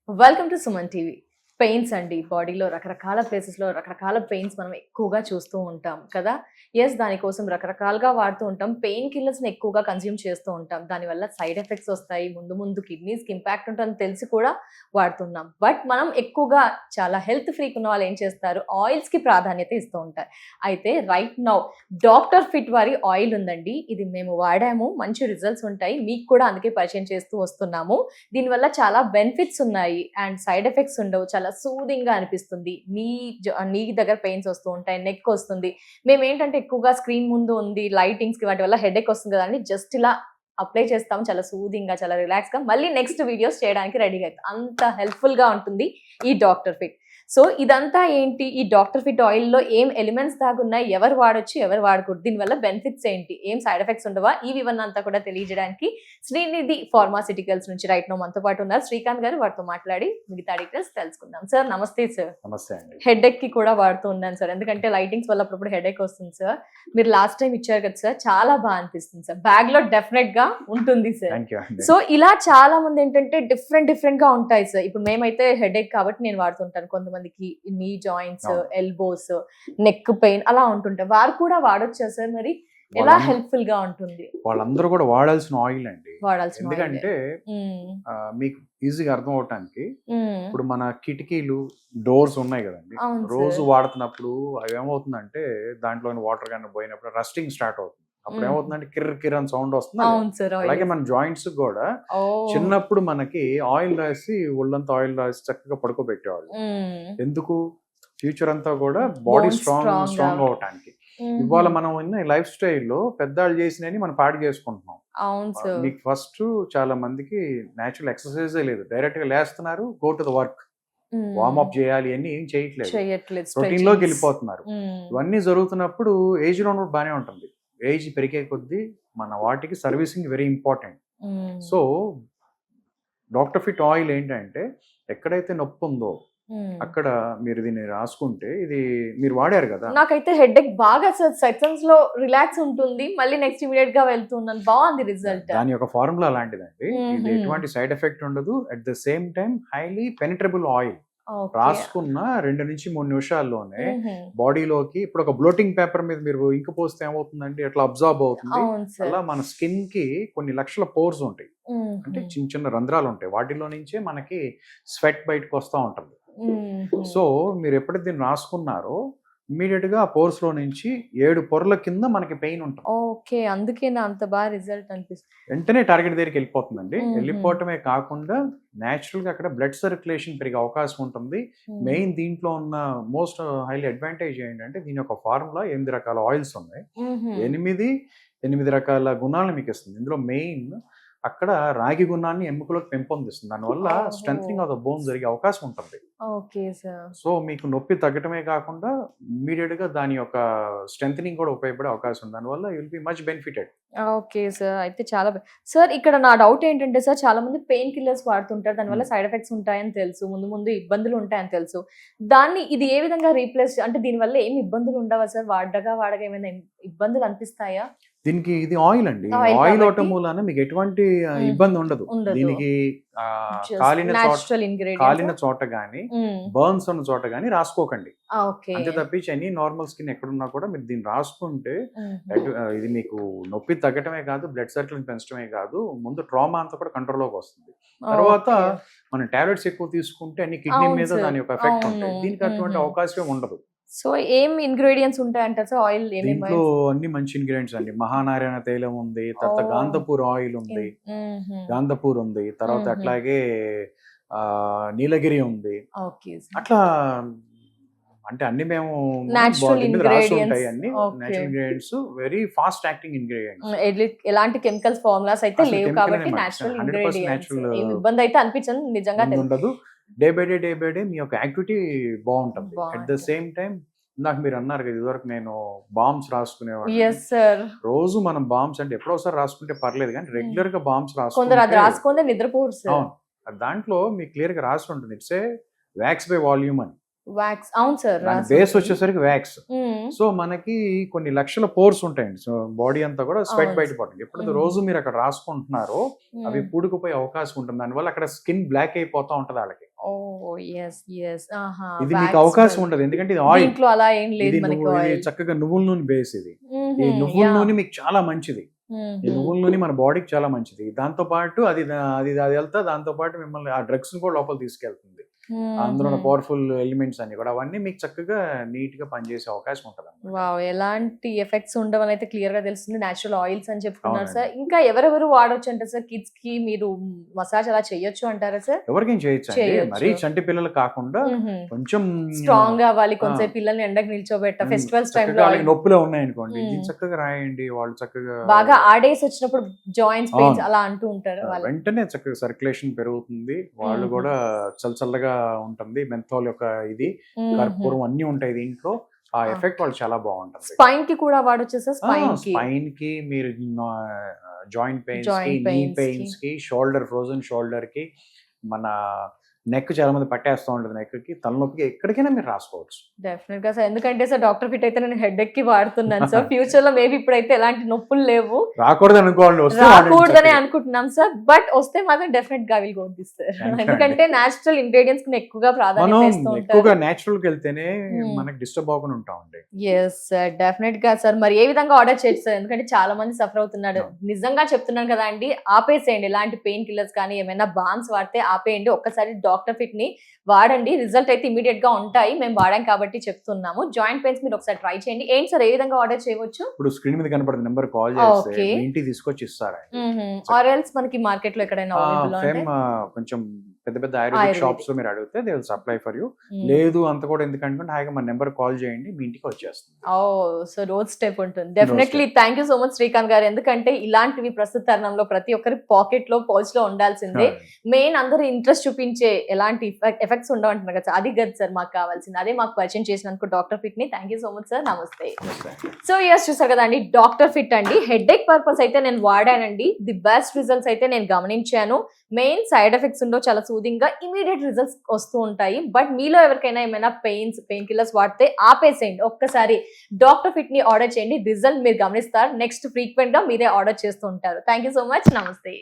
Welcome to Suman TV. Pains అండి, బాడీలో రకరకాల ప్లేసెస్లో రకరకాల పెయిన్స్ మనం ఎక్కువగా చూస్తూ ఉంటాం కదా. దానికోసం రకరకాలుగా వాడుతూ ఉంటాం. పెయిన్ కిల్లర్స్ని ఎక్కువగా కన్జ్యూమ్ చేస్తూ ఉంటాం. దానివల్ల సైడ్ ఎఫెక్ట్స్ వస్తాయి, ముందు ముందు కిడ్నీస్కి ఇంపాక్ట్ ఉంటుందని తెలిసి కూడా వాడుతున్నాం. బట్ మనం ఎక్కువగా చాలా హెల్త్ ఫ్రీక్ ఉన్న వాళ్ళు ఏం చేస్తారు, ఆయిల్స్కి ప్రాధాన్యత ఇస్తూ ఉంటారు. అయితే రైట్ నౌ డాక్టర్ ఫిట్ వారి ఆయిల్ ఉందండి. ఇది మేము వాడాము, మంచి రిజల్ట్స్ ఉంటాయి. మీకు కూడా అందుకే పరిచయం చేస్తూ వస్తున్నాము. దీనివల్ల చాలా బెనిఫిట్స్ ఉన్నాయి అండ్ సైడ్ ఎఫెక్ట్స్ ఉండవు. చాలా సూదింగ్ గా అనిపిస్తుంది. నీ దగ్గర పెయిన్స్ వస్తూ ఉంటాయి, నెక్ వస్తుంది. మేము ఏంటంటే ఎక్కువగా స్క్రీన్ ముందు ఉంది, లైటింగ్స్ కి వాటి వల్ల హెడేక్ వస్తుంది కదా అని జస్ట్ ఇలా అప్లై చేస్తాం. చాలా సూదింగ్ గా, చాలా రిలాక్స్ గా మళ్ళీ నెక్స్ట్ వీడియోస్ చేయడానికి రెడీగా అవుతాం. అంత హెల్ప్ఫుల్ గా ఉంటుంది ఈ డాక్టర్ ఫిట్. సో ఇదంతా ఏంటి, ఈ డాక్టర్ ఫిట్ ఆయిల్ లో ఏం ఎలిమెంట్స్ దాగున్నాయి, ఎవరు వాడొచ్చు ఎవరు వాడకూడదు, దీనివల్ల బెనిఫిట్స్ ఏంటి, ఏం సైడ్ ఎఫెక్ట్స్ ఉండవా, ఈ వివరణ అంతా కూడా తెలియజేయడానికి శ్రీనిధి ఫార్మాసిటికల్స్ నుంచి రైట్ నో మనతో పాటు ఉన్నారు శ్రీకాంత్ గారు. వారితో మాట్లాడి మిగతా డీటెయిల్స్ తెలుసుకుందాం. సార్ నమస్తే. సార్ నమస్తే అండి. హెడేక్ కి కూడా వాడుతూ ఉన్నాను సార్, ఎందుకంటే లైటింగ్స్ వల్ల అప్పుడప్పుడు హెడేక్ వస్తుంది సార్. మీరు లాస్ట్ టైం ఇచ్చారు కదా సార్, చాలా బాగా అనిపిస్తుంది సార్. బ్యాగ్ లో డెఫినెట్ గా ఉంటుంది సార్. సో ఇలా చాలా మంది ఏంటంటే డిఫరెంట్ గా ఉంటాయి సార్. ఇప్పుడు మేమైతే హెడేక్ కాబట్టి నేను వాడుతుంటాను. కొంతమందికి నీ జాయింట్స్, ఎల్బోస్, నెక్ పెయిన్ అలా ఉంటుంటాయి. వారు కూడా వాడొచ్చా సార్? మరి ఎలా హెల్ప్ఫుల్ గా ఉంటుంది? వాళ్ళందరూ కూడా వాడాల్సిన ఆయిల్ అండి. ఎందుకంటే మీకు ఈజీగా అర్థం అవటానికి, ఇప్పుడు మన కిటికీలు, డోర్స్ ఉన్నాయి కదండి, రోజు వాడుతున్నప్పుడు అవి ఏమవుతుందంటే దాంట్లోని వాటర్ కానీ పోయినప్పుడు రస్టింగ్ స్టార్ట్ అవుతుంది. అప్పుడు ఏమవుతుందంటే కిర్ర అని సౌండ్ వస్తుంది. అలాగే మన జాయింట్స్ కూడా చిన్నప్పుడు మనకి ఆయిల్ రాసి, ఒళ్ళంతా ఆయిల్ రాసి చక్కగా పడుకోబెట్టేవాళ్ళు. ఎందుకు? ఫ్యూచర్ అంతా కూడా బాడీ స్ట్రాంగ్ అవటానికి. ఇవాళ మనం ఉన్న లైఫ్ స్టైల్లో పెద్దవాళ్ళు చేసినవి మనం పాడు చేసుకుంటున్నాం. మీకు ఫస్ట్ చాలా మందికి నేచురల్ ఎక్సర్సైజే లేదు. డైరెక్ట్ గా లేస్తున్నారు, go to the work, warm up చేయాలి అని ఏం చేయట్లేదు, రొటీన్ లోకి వెళ్ళిపోతున్నారు. ఇవన్నీ జరుగుతున్నప్పుడు ఏజ్ లో ఉన్నప్పుడు బాగానే ఉంటుంది. ఏజ్ పెరిగే కొద్దీ మన వాటికి servicing very important. So doctor fit oil ఏంటంటే, ఎక్కడైతే నొప్పి ఉందో అక్కడ మీరు దీన్ని రాసుకుంటే, ఇది మీరు వాడారు కదా. నాకైతే హెడేక్ బాగా సెకండ్స్ లో రిలాక్స్ ఉంటుంది, మళ్ళీ నెక్స్ట్ ఇమిడియట్ గా వెళ్తున్నాను. బాగుంది రిజల్ట్. దాని యొక్క ఫార్ములా అలాంటిదండి. ఇది ఎటువంటి సైడ్ ఎఫెక్ట్ ఉండదు. At the same time highly penetrable oil. రాసుకున్న 2 నుంచి 3 నిమిషాల్లోనే బాడీలోకి, ఇప్పుడు ఒక బ్లోటింగ్ పేపర్ మీద మీరు ఇంక పోస్తే ఏమవుతుందండి, అట్లా అబ్జార్బ్ అవుతుంది. అలా మన స్కిన్ కి కొన్ని లక్షల పోర్స్ ఉంటాయి, అంటే చిన్న చిన్న రంధ్రాలు ఉంటాయి. వాటిలో నుంచే మనకి స్వెట్ బయటకు వస్తూ ఉంటుంది. సో మీరు ఎప్పుడైతే దీన్ని రాసుకున్నారో ఇమీడియట్ గా ఆ పోర్స్ లో నుంచి 7 పొరల కింద మనకి పెయిన్ ఉంటుంది. ఓకే, అందుకే అంత బాగా రిజల్ట్ అనిపిస్తుంది. వెంటనే టార్గెట్ దగ్గరికి వెళ్ళిపోతుందండి. వెళ్ళిపోవటమే కాకుండా నేచురల్ గా అక్కడ బ్లడ్ సర్క్యులేషన్ పెరిగే అవకాశం ఉంటుంది. మెయిన్ దీంట్లో ఉన్న మోస్ట్ హైలీ అడ్వాంటేజ్ ఏంటంటే, దీని యొక్క ఫార్ములా 8 రకాల ఆయిల్స్ ఉన్నాయి. 8 రకాల గుణాలను మీకు ఇస్తుంది. ఇందులో మెయిన్ అక్కడ రాగి గుణాన్ని ఎముకలోకి పెంపొందిస్తుంది. దానివల్ల స్ట్రెంథనింగ్ ఆఫ్ ద బోన్ జరిగే అవకాశం ఉంటుంది. సో మీకు నొప్పి తగ్గటమే కాకుండా ఇమీడియట్ గా దాని యొక్క స్ట్రెంథనింగ్ కూడా ఉపయోగపడే అవకాశం ఉంది. దానివల్ల you'll be much benefited. Okay sir, అయితే చాలా సార్. ఇక్కడ నా డౌట్ ఏంటంటే సార్, చాలా మంది పెయిన్ కిల్లర్స్ వాడుతుంటారు, దానివల్ల సైడ్ ఎఫెక్ట్స్ ఉంటాయని తెలుసు, ముందు ఇబ్బందులు ఉంటాయని తెలుసు. దాన్ని ఇది ఏ విధంగా రీప్లేస్, అంటే దీనివల్ల ఏమి ఇబ్బందులు ఉండవా సార్? వాడగా ఏమైనా ఇబ్బందులు అనిపిస్తాయా? దీనికి ఇది ఆయిల్ అండి. ఆయిల్ అవటం మూలాన మీకు ఎటువంటి ఇబ్బంది ఉండదు. దీనికి కాలిన చోట గానీ, బర్న్స్ ఉన్న చోట గానీ రాసుకోకండి. అంతే తప్పించి ఎనీ నార్మల్ స్కిన్ ఎక్కడున్నా కూడా మీరు దీన్ని రాసుకుంటే ఇది మీకు నొప్పి తగ్గటమే కాదు, బ్లడ్ సర్క్యులేషన్ పెంచడమే కాదు, ముందు ట్రామా అంతా కూడా కంట్రోల్లోకి వస్తుంది. తర్వాత మనం టాబ్లెట్స్ ఎక్కువ తీసుకుంటే అన్ని కిడ్నీ మీద దాని యొక్క ఎఫెక్ట్ ఉంటాయి. దీనికి అటువంటి అవకాశం ఉండదు. సో ఏం ఇంగ్రీడియంట్స్ ఉంటాయంటారు సార్ ఆయిల్? దీంట్లో అన్ని మంచి ఇంగ్రీడియంట్స్ అండి. మహానారాయణ తైలం ఉంది, తర్వాత గాంధపూర్ ఆయిల్ ఉంది, గాంధపూర్ ఉంది, తర్వాత అట్లాగే నీలగిరి ఉంది. అట్లా అంటే అన్ని మేము రాసి ఉంటాయి. అన్ని natural ingredients, very fast acting ingredients. ఎలాంటి కెమికల్స్ ఫార్ములాస్ అయితే లేవు కాబట్టి నేచురల్ ఇంగ్రీడియంట్స్. ఏం ఇబ్బంది అయితే అనిపించదు, నిజంగా ఉండదు. డే బై డే మీ యొక్క యాక్టివిటీ బాగుంటుంది. అట్ ద సేమ్ టైం నాకు మీరు అన్నారు కదా, ఇదివరకు నేను బాంబ్స్ రాసుకునేవాడు. రోజు మనం బాంబ్స్ అంటే ఎప్పుడోసారి రాసుకుంటే పర్లేదు, కానీ రెగ్యులర్ గా బాంబ్స్ రాసుకుంటే నిద్రపోరు. దాంట్లో మీకు క్లియర్ గా రాసి ఉంటుంది, it's a wax by volume అని. వ్యాక్స్, అవును సార్. బేస్ వచ్చేసరికి వ్యాక్స్. సో మనకి కొన్ని లక్షల పోర్స్ ఉంటాయండి. సో బాడీ అంతా కూడా స్వెట్ బయటపడుతుంది. ఎప్పుడైతే రోజు మీరు అక్కడ రాసుకుంటున్నారో అవి పూడుకుపోయే అవకాశం ఉంటుంది. దానివల్ల అక్కడ స్కిన్ బ్లాక్ అయిపోతా ఉంటది వాళ్ళకి. ఓ ఎస్ ఎస్ ఆహా ఇది మీకు అవకాశం ఉండదు, ఎందుకంటే ఇది ఆయిల్. దీంట్లో అలా ఏం లేదు ఇది మనకి ఇది ఆయిల్. చక్కగా నువ్వుల నూనె బేస్ ఇది. ఈ నువ్వుల నూనె మీకు చాలా మంచిది. ఈ నువ్వుల నూనె మన బాడీకి చాలా మంచిది. దాంతో పాటు అది అది అది వెళ్తా, దాంతో పాటు మిమ్మల్ని ఆ డ్రగ్స్ కూడా లోపల తీసుకెళ్తుంది. అందులో ఉన్న పవర్ఫుల్ ఎలిమెంట్స్ అన్ని కూడా అవన్నీ మీకు చక్కగా నీట్ గా పనిచేసే అవకాశం ఉంటుంది. వావ్, ఎలాంటి ఎఫెక్ట్స్ ఉండవని అయితే క్లియర్ గా తెలుస్తుంది. నేచురల్ ఆయిల్స్ అని చెప్తున్నారు అవునండి. సార్. ఇంకా ఎవరెవరు వాడొచ్చు అంటారు సార్? కిడ్స్ కి మీరు మసాజ్ అలా చేయొచ్చు అంటారా సార్? ఎవరికైనా చేయొచ్చు అండి, చేయొచ్చు. మరీ చంటి పిల్లలు కాకుండా కొంచెం స్ట్రాంగ్ అవ్వాలి, కొంచెం పిల్లల్ని ఎండకు నిల్చోబెట్ట, ఫెస్టివల్స్ టైమ్ లో వాళ్ళకి నొప్పులు ఉన్నాయనుకోండి, ఇది చక్కగా రాయండి, వాళ్ళు చక్కగా బాగా ఆడేసి వచ్చినప్పుడు జాయింట్స్ పెయిన్స్ అలా అంటూ ఉంటారు వాళ్ళు. వెంటనే చక్కగా సర్క్యులేషన్ పెరుగుతుంది, వాళ్ళు కూడా చల్లగా ఉంటుంది. మెంథాల్ యొక్క ఇది కర్పూరం అన్ని ఉంటాయి దీంట్లో, ఆ ఎఫెక్ట్ వాళ్ళు చాలా బాగుంటుంది. స్పైన్ కి కూడా వాడొచ్చు సార్? స్పైన్ కి మీరు జాయింట్ పెయిన్స్ కి, నీ పెయిన్స్ కి, షోల్డర్, ఫ్రోజన్ షోల్డర్ కి, మన నెక్ చాలా మంది పట్టేస్తూ ఉంటుంది, నెక్ కి, తలనొప్పికి, ఎక్కడికైనా మీరు రాసుకోవచ్చు. డెఫినెట్ గా సార్, ఎందుకంటే సార్ డాక్టర్ ఫిట్ అయితే నేను హెడ్ ఎక్ కి వాడుతున్నాను సార్. ఫ్యూచర్ లో మేబీ ఇప్పుడైతే ఎలాంటి నొప్పులు లేవు, రాకూడదు అనుకోండి, రాకూడదనే అనుకుంటున్నాం సార్. బట్ వస్తే మాత్రం డెఫినెట్ గా విల్ గో దిస్ సార్. ఎందుకంటే నేచురల్ ఇంగ్రీడియంట్స్ కి ఎక్కువగా ప్రాధాన్యత ఇస్తూ ఉంటారు. ఎక్కువగా నేచురల్ కి వెళ్తేనే మనకి డిస్టర్బ్ అవ్వకుండా ఉంటామండి. ఎస్ సార్, డెఫినెట్ గా సార్. మరి ఏ విధంగా ఆర్డర్ చేయొచ్చు సార్? ఎందుకంటే చాలా మంది సఫర్ అవుతున్నాడు. నిజంగా చెప్తున్నాను కదా అండి, ఆపేసేయండి. ఎలాంటి పెయిన్ కిల్లర్స్ కానీ ఏమైనా బాన్స్ వాడితే ఆపేయండి. ఒక్కసారి డాక్టర్ ఫిట్ ని వాడండి, రిజల్ట్ అయితే ఇమీడియట్ గా ఉంటాయి. మేము వాడాం కాబట్టి చెప్తున్నాము. జాయింట్ పెయిన్స్ మీరు ఒకసారి ట్రై చేయండి. ఏంటి సార్, ఏ విధంగా ఆర్డర్ చేయవచ్చు? ఇప్పుడు స్క్రీన్ మీద కనపడుతున్న నెంబర్ కాల్ చేస్తే మీ ఇంటికి తీసుకొచ్చి ఇస్తారా? ఆర్ ఎల్స్ మనకి మార్కెట్ లో ఎక్కడైనా కొంచెం పెద్ద పెద్ద ఆయుర్వేదిక్ షాప్స్ లో మీరు అడిగితే they will supply for you. లేదు అంత కూడా ఎందుకంటే హాయిగా మన నెంబర్ కాల్ చేయండి, మీ ఇంటికి వచ్చేస్తుంది. సో రోడ్ స్టెప్ ఉంటుంది. Definitely thank you so much Srikanth గారు. ఎందుకంటే ఇలాంటివి ప్రస్తుత తరుణంలో ప్రతి ఒక్కరి పాకెట్ లో, పౌచ్ లో ఉండాల్సిందే. మెయిన్ అందరూ ఇంట్రెస్ట్ చూపించే ఎలాంటి ఎఫెక్ట్స్ ఉండవంటున్నారు కదా, అది కదా సార్ మాకు కావాల్సింది. అదే మాకు పరిచయం చేసినందుకు డాక్టర్ ఫిట్ ని thank you so much sir. నమస్తే. సో ఎస్, చూసారు కదా అండి, డాక్టర్ ఫిట్ అండి. హెడ్ ఎక్ పర్పస్ అయితే నేను వాడానండి. ది బెస్ట్ రిజల్ట్స్ అయితే నేను గమనించాను. మెయిన్ సైడ్ ఎఫెక్ట్స్ ఉండవు, చాలా సూదింగ్ గా ఇమీడియట్ రిజల్ట్స్ వస్తూ ఉంటాయి. బట్ మీలో ఎవరికైనా ఏమైనా పెయిన్ కిల్లర్స్ వాడితే ఆపేసేయండి. ఒక్కసారి డాక్టర్ ఫిట్ ని ఆర్డర్ చేయండి, రిజల్ట్ మీరు గమనిస్తారు. నెక్స్ట్ ఫ్రీక్వెంట్ గా మీరే ఆర్డర్ చేస్తూ ఉంటారు. Thank you so much. నమస్తే.